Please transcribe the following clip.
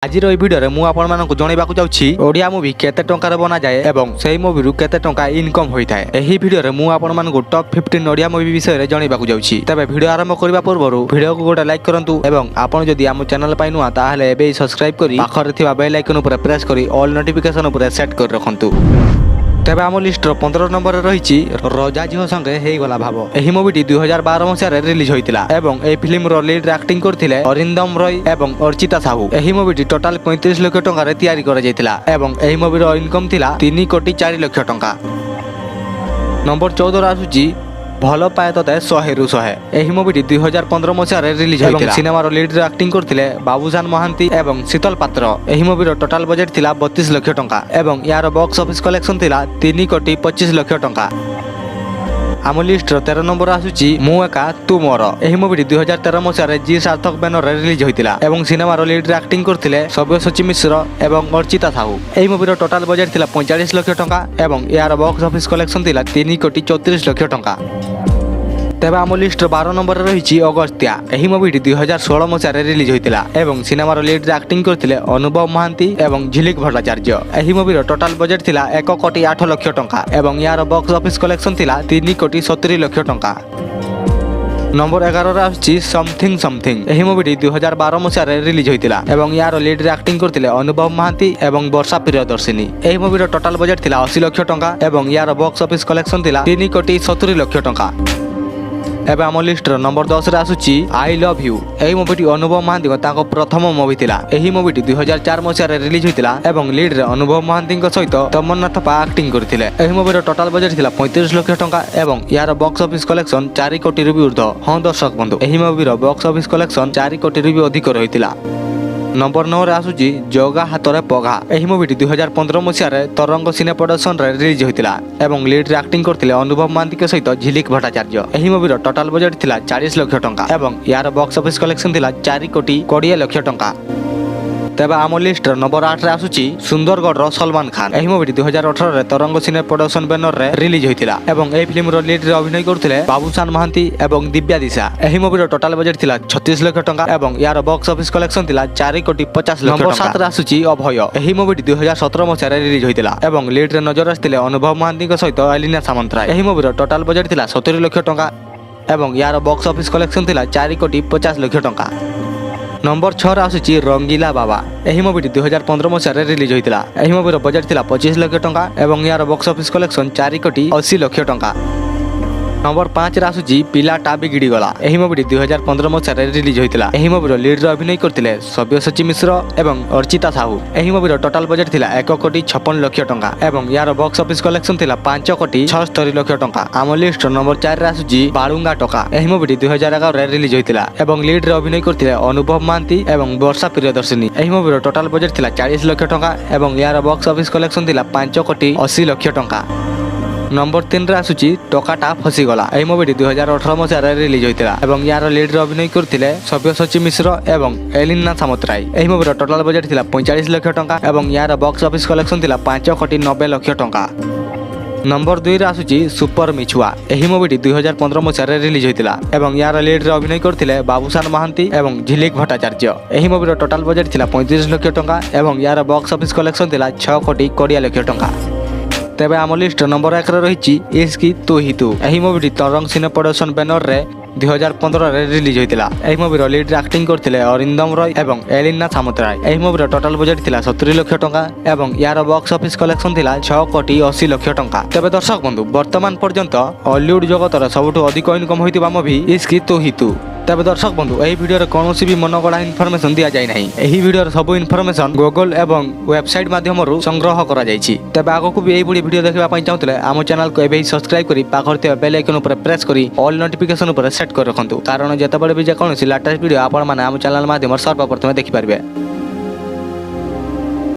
ଆଜିର ଏହି ଭିଡ଼ିଓରେ ମୁଁ ଆପଣମାନଙ୍କୁ ଜଣାଇବାକୁ ଯାଉଛି ଓଡ଼ିଆ ମୁଭି କେତେ ଟଙ୍କାରେ ବନାଯାଏ ଏବଂ ସେହି ମୁଭିରୁ କେତେ ଟଙ୍କା ଇନକମ୍ ହୋଇଥାଏ। ଏହି ଭିଡ଼ିଓରେ ମୁଁ ଆପଣମାନଙ୍କୁ ଟପ୍ 15 ଓଡ଼ିଆ ମୁଭି ବିଷୟରେ ଜଣାଇବାକୁ ଯାଉଛି। ତେବେ ଭିଡ଼ିଓ ଆରମ୍ଭ କରିବା ପୂର୍ବରୁ ଭିଡ଼ିଓକୁ ଗୋଟେ ଲାଇକ୍ କରନ୍ତୁ ଏବଂ ଆପଣ ଯଦି ଆମ ଚ୍ୟାନେଲ ପାଇଁ ନୂଆ ତାହେଲେ ଏବେ ସବସ୍କ୍ରାଇବ୍ କରି ପାଖରେ ଥିବା ବେଲ୍ ଆଇକନ୍ ଉପରେ ପ୍ରେସ୍ କରି ଅଲ୍ ନୋଟିଫିକେସନ୍ ଉପରେ ସେଟ୍ କରି ରଖନ୍ତୁ। ତେବେ ଆମ ଲିଷ୍ଟର 15 ନମ୍ବରରେ ରହିଛି ରଜା ଝିଅ ସଙ୍ଗେ ହେଇଗଲା ଭାବ। ଏହି ମୁଭିଟି 2012 ମସିହାରେ ରିଲିଜ୍ ହୋଇଥିଲା ଏବଂ ଏହି ଫିଲ୍ମର ଲିଡ୍ ଆକ୍ଟିଂ କରିଥିଲେ ଅରିନ୍ଦମ ରୟ ଏବଂ ଅର୍ଚ୍ଚିତା ସାହୁ। ଏହି ମୁଭିଟି ଟୋଟାଲ 35 ଲକ୍ଷ ଟଙ୍କାରେ ତିଆରି କରାଯାଇଥିଲା ଏବଂ ଏହି ମୁଭିର ଇନକମ୍ ଥିଲା 3 କୋଟି 4 ଲକ୍ଷ ଟଙ୍କା। ନମ୍ବର 14ରେ ଆସୁଛି ଭଲ ପାଏ ତତେ 100ରୁ 100। ଏହି ମୁଭିଟି 2015 ମସିହାରେ ରିଲିଜ୍ ହୋଇଥିଲା। ସିନେମାର ଲିଡ୍ରେ ଆକ୍ଟିଂ କରିଥିଲେ ବାବୁସାନ ମହାନ୍ତି ଏବଂ ଶୀତଲ ପାତ୍ର। ଏହି ମୁଭିର ଟୋଟାଲ ବଜେଟ୍ ଥିଲା 32 ଲକ୍ଷ ଟଙ୍କା ଏବଂ ଏହାର ବକ୍ସ ଅଫିସ୍ କଲେକ୍ସନ୍ ଥିଲା 3 କୋଟି 25 ଲକ୍ଷ ଟଙ୍କା। ଆମ ଲିଷ୍ଟର 13 ନମ୍ବର ଆସୁଛି ମୁଁ ଏକା ତୁ ମୋର। ଏହି ମୁଭିଟି 2013 ମସିହାରେ ଜି ସାର୍ଥକ ବ୍ୟାନରରେ ରିଲିଜ୍ ହୋଇଥିଲା ଏବଂ ସିନେମାର ଲିଡ୍ରେ ଆକ୍ଟିଂ କରିଥିଲେ ସବ୍ୟସାଚୀ ମିଶ୍ର ଏବଂ ଅର୍ଚ୍ଚିତା ସାହୁ। ଏହି ମୁଭିର ଟୋଟାଲ ବଜେଟ୍ ଥିଲା 45 ଲକ୍ଷ ଟଙ୍କା ଏବଂ ଏହାର ବକ୍ସ ଅଫିସ୍ କଲେକ୍ସନ୍ ଥିଲା 3 କୋଟି 34 ଲକ୍ଷ ଟଙ୍କା। ତେବେ ଆମ ଲିଷ୍ଟର 12 ନମ୍ବରରେ ରହିଛି ଅଗସ୍ତ୍ୟା। ଏହି ମୁଭିଟି 2016 ମସିହାରେ ରିଲିଜ୍ ହୋଇଥିଲା ଏବଂ ସିନେମାର ଲିଡ୍ରେ ଆକ୍ଟିଂ କରିଥିଲେ ଅନୁଭବ ମହାନ୍ତି ଏବଂ ଝିଲିକ ଭଟ୍ଟାଚାର୍ଯ୍ୟ। ଏହି ମୁଭିର ଟୋଟାଲ ବଜେଟ୍ ଥିଲା 1 କୋଟି 8 ଲକ୍ଷ ଟଙ୍କା ଏବଂ ଏହାର ବକ୍ସ ଅଫିସ୍ କଲେକ୍ସନ୍ ଥିଲା 3 କୋଟି 70 ଲକ୍ଷ ଟଙ୍କା। ନମ୍ବର 11ରେ ଆସୁଛି ସମଥିଙ୍ଗ ସମଥିଙ୍ଗ। ଏହି ମୁଭିଟି 2012 ମସିହାରେ ରିଲିଜ୍ ହୋଇଥିଲା ଏବଂ ଏହାର ଲିଡ୍ରେ ଆକ୍ଟିଂ କରିଥିଲେ ଅନୁଭବ ମହାନ୍ତି ଏବଂ ବର୍ଷା ପ୍ରିୟଦର୍ଶିନୀ। ଏହି ମୁଭିର ଟୋଟାଲ ବଜେଟ୍ ଥିଲା 80 ଲକ୍ଷ ଟଙ୍କା ଏବଂ ଏହାର ବକ୍ସ ଅଫିସ୍ କଲେକ୍ସନ୍ ଥିଲା 3 କୋଟି 70 ଲକ୍ଷ ଟଙ୍କା। ଏବେ ଆମ ଲିଷ୍ଟର ନମ୍ବର 10ରେ ଆସୁଛି ଆଇ ଲଭ୍ ୟୁ। ଏହି ମୁଭିଟି ଅନୁଭବ ମହାନ୍ତିଙ୍କ ତାଙ୍କ ପ୍ରଥମ ମୁଭି ଥିଲା। ଏହି ମୁଭିଟି 2004 ମସିହାରେ ରିଲିଜ୍ ହୋଇଥିଲା ଏବଂ ଲିଡ୍ରେ ଅନୁଭବ ମହାନ୍ତିଙ୍କ ସହିତ ତମନ୍ନା ଥାପା ଆକ୍ଟିଂ କରିଥିଲେ। ଏହି ମୁଭିର ଟୋଟାଲ ବଜେଟ୍ ଥିଲା 35 ଲକ୍ଷ ଟଙ୍କା ଏବଂ ଏହାର ବକ୍ସ ଅଫିସ୍ କଲେକ୍ସନ୍ 4 କୋଟିରୁ ବି ଉର୍ଦ୍ଧ୍ୱ। ହଁ ଦର୍ଶକ ବନ୍ଧୁ, ଏହି ମୁଭିର ବକ୍ସ ଅଫିସ୍ କଲେକ୍ସନ୍ 4 କୋଟିରୁ ବି ଅଧିକ ରହିଥିଲା। ନମ୍ବର 9ରେ ଆସୁଛି ଜଗା ହାତରେ ପଘା। ଏହି ମୁଭିଟି 2015 ମସିହାରେ ତରଙ୍ଗ ସିନେ ପ୍ରଡକ୍ସନରେ ରିଲିଜ୍ ହୋଇଥିଲା ଏବଂ ଲିଡ୍ରେ ଆକ୍ଟିଂ କରିଥିଲେ ଅନୁଭବ ମହାନ୍ତିଙ୍କ ସହିତ ଝିଲିକ ଭଟ୍ଟାଚାର୍ଯ୍ୟ। ଏହି ମୁଭିର ଟୋଟାଲ ବଜେଟ୍ ଥିଲା 40 ଲକ୍ଷ ଟଙ୍କା ଏବଂ ଏହାର ବକ୍ସ ଅଫିସ୍ କଲେକ୍ସନ୍ ଥିଲା 4 କୋଟି 20 ଲକ୍ଷ ଟଙ୍କା। ତେବେ ଆମ ଲିଷ୍ଟର ନମ୍ବର 8ରେ ଆସୁଛି ସୁନ୍ଦରଗଡ଼ର ସଲମାନ ଖାନ। ଏହି ମୁଭିଟି 2018ରେ ତରଙ୍ଗ ସିନେ ପ୍ରଡକ୍ସନ ବ୍ୟାନରରେ ରିଲିଜ୍ ହୋଇଥିଲା ଏବଂ ଏହି ଫିଲ୍ମର ଲିଡ୍ରେ ଅଭିନୟ କରୁଥିଲେ ବାବୁସାନ ମହାନ୍ତି ଏବଂ ଦିବ୍ୟା ଦିଶା। ଏହି ମୁଭିର ଟୋଟାଲ ବଜେଟ୍ ଥିଲା 36 ଲକ୍ଷ ଟଙ୍କା ଏବଂ ଏହାର ବକ୍ସ ଅଫିସ୍ କଲେକ୍ସନ୍ ଥିଲା 4 କୋଟି 50 ଲକ୍ଷ ଟଙ୍କା। ନମ୍ବର 7ରେ ଆସୁଛି ଅଭୟ। ଏହି ମୁଭିଟି 2017 ମସିହାରେ ରିଲିଜ୍ ହୋଇଥିଲା ଏବଂ ଲିଡ୍ରେ ନଜର ଆସିଥିଲେ ଅନୁଭବ ମହାନ୍ତିଙ୍କ ସହିତ ଏଲିନା ସାମନ୍ତରାୟ। ଏହି ମୁଭିର ଟୋଟାଲ ବଜେଟ୍ ଥିଲା 70 ଲକ୍ଷ ଟଙ୍କା ଏବଂ ଏହାର ବକ୍ସ ଅଫିସ୍ କଲେକ୍ସନ୍ ଥିଲା 4 କୋଟି 50 ଲକ୍ଷ ଟଙ୍କା। ନମ୍ବର 6ରେ ଆସୁଛି ରଙ୍ଗିଲା ବାବା। ଏହି ମୁଭିଟି 2015 ମସିହାରେ ରିଲିଜ୍ ହୋଇଥିଲା। ଏହି ମୁଭିର ବଜେଟ୍ ଥିଲା 25 ଲକ୍ଷ ଟଙ୍କା ଏବଂ ଏହାର ବକ୍ସ ଅଫିସ୍ କଲେକ୍ସନ୍ 4 କୋଟି 80 ଲକ୍ଷ ଟଙ୍କା। ନମ୍ବର 5ରେ ଆସୁଛି ପିଲାଟା ବିଗିଡ଼ିଗଲା। ଏହି ମୁଭିଟି 2015 ମସିହାରେ ରିଲିଜ୍ ହୋଇଥିଲା। ଏହି ମୁଭିର ଲିଡ୍ରେ ଅଭିନୟ କରିଥିଲେ ସବ୍ୟସାଚୀ ମିଶ୍ର ଏବଂ ଅର୍ଚ୍ଚିତା ସାହୁ। ଏହି ମୁଭିର ଟୋଟାଲ ବଜେଟ୍ ଥିଲା 1 କୋଟି 56 ଲକ୍ଷ ଟଙ୍କା ଏବଂ ଏହାର ବକ୍ସ ଅଫିସ୍ କଲେକ୍ସନ୍ ଥିଲା 5 କୋଟି 76 ଲକ୍ଷ ଟଙ୍କା। ଆମ ଲିଷ୍ଟର ନମ୍ବର 4ରେ ଆସୁଛି ବାଳୁଙ୍ଗା ଟକା। ଏହି ମୁଭିଟି 2011ରେ ରିଲିଜ୍ ହୋଇଥିଲା ଏବଂ ଲିଡ୍ରେ ଅଭିନୟ କରିଥିଲେ ଅନୁଭବ ମହାନ୍ତି ଏବଂ ବର୍ଷା ପ୍ରିୟଦର୍ଶିନୀ। ଏହି ମୁଭିର ଟୋଟାଲ ବଜେଟ୍ ଥିଲା 40 ଲକ୍ଷ ଟଙ୍କା ଏବଂ ଏହାର ବକ୍ସ ଅଫିସ୍ କଲେକ୍ସନ୍ ଥିଲା 5 କୋଟି 80 ଲକ୍ଷ ଟଙ୍କା। ନମ୍ବର 3ରେ ଆସୁଛି ଟୋକାଟା ଫସିଗଲା। ଏହି ମୁଭିଟି 2018 ମସିହାରେ ରିଲିଜ୍ ହୋଇଥିଲା ଏବଂ ଏହାର ଲିଡ୍ରେ ଅଭିନୟ କରିଥିଲେ ସବ୍ୟସାଚୀ ମିଶ୍ର ଏବଂ ଏଲିନା ସାମନ୍ତରାୟ। ଏହି ମୁଭିର ଟୋଟାଲ ବଜେଟ୍ ଥିଲା 45 ଲକ୍ଷ ଟଙ୍କା ଏବଂ ଏହାର ବକ୍ସ ଅଫିସ୍ କଲେକ୍ସନ୍ ଥିଲା 5 କୋଟି 90 ଲକ୍ଷ ଟଙ୍କା। ନମ୍ବର 2ରେ ଆସୁଛି ସୁପର ମିଛୁଆ। ଏହି ମୁଭିଟି 2015 ମସିହାରେ ରିଲିଜ୍ ହୋଇଥିଲା ଏବଂ ଏହାର ଲିଡ୍ରେ ଅଭିନୟ କରିଥିଲେ ବାବୁସାନ ମହାନ୍ତି ଏବଂ ଝିଲିକ ଭଟ୍ଟାଚାର୍ଯ୍ୟ। ଏହି ମୁଭିର ଟୋଟାଲ ବଜେଟ୍ ଥିଲା 35 ଲକ୍ଷ ଟଙ୍କା ଏବଂ ଏହାର ବକ୍ସ ଅଫିସ୍ କଲେକ୍ସନ୍ ଥିଲା 6 କୋଟି 20 ଲକ୍ଷ ଟଙ୍କା। ତେବେ ଆମ ଲିଷ୍ଟ ନମ୍ବର 1ରେ ରହିଛି ଇସ୍କି ତୁ ହି ତୁ। ଏହି ମୁଭିଟି ତରଙ୍ଗ ସିନେ ପ୍ରଡକ୍ସନ ବ୍ୟାନରରେ 2015ରେ ରିଲିଜ୍ ହୋଇଥିଲା। ଏହି ମୁଭିର ଲିଡ୍ରେ ଆକ୍ଟିଂ କରିଥିଲେ ଅରିନ୍ଦମ ରୟ ଏବଂ ଏଲିନା ସାମନ୍ତରାୟ। ଏହି ମୁଭିର ଟୋଟାଲ ବଜେଟ୍ ଥିଲା 70 ଲକ୍ଷ ଟଙ୍କା ଏବଂ ଏହାର ବକ୍ସ ଅଫିସ୍ କଲେକ୍ସନ୍ ଥିଲା 6 କୋଟି 80 ଲକ୍ଷ ଟଙ୍କା। ତେବେ ଦର୍ଶକ ବନ୍ଧୁ, ବର୍ତ୍ତମାନ ପର୍ଯ୍ୟନ୍ତ ହଲିଉଡ୍ ଜଗତର ସବୁଠୁ ଅଧିକ ଇନକମ୍ ହୋଇଥିବା ମୁଭି ଇସ୍କି ତୁ ହି ତୁ। ତେବେ ଦର୍ଶକ ବନ୍ଧୁ, ଏହି ଭିଡ଼ିଓରେ କୌଣସି ବି ମନଗଢ଼ା ଇନଫର୍ମେସନ୍ ଦିଆଯାଇ ନାହିଁ। ଏହି ଭିଡ଼ିଓର ସବୁ ଇନଫର୍ମେସନ୍ ଗୁଗଲ ଏବଂ ୱେବସାଇଟ୍ ମାଧ୍ୟମରୁ ସଂଗ୍ରହ କରାଯାଇଛି। ତେବେ ଆଗକୁ ବି ଏହିଭଳି ଭିଡ଼ିଓ ଦେଖିବା ପାଇଁ ଚାହୁଁଥିଲେ ଆମ ଚ୍ୟାନେଲକୁ ଏବେ ହିଁ ସବସ୍କ୍ରାଇବ୍ କରି ପାଖରେ ଥିବା ବେଲ୍ ଆଇକନ୍ ଉପରେ ପ୍ରେସ୍ କରି ଅଲ୍ ନୋଟିଫିକେସନ୍ ଉପରେ ସେଟ୍ କରି ରଖନ୍ତୁ, କାରଣ ଯେତେବେଳେ ବି ଯେକୌଣସି ଲାଟେଷ୍ଟ ଭିଡ଼ିଓ ଆପଣମାନେ ଆମ ଚ୍ୟାନେଲ ମାଧ୍ୟମରେ ସର୍ବପ୍ରଥମେ ଦେଖିପାରିବେ।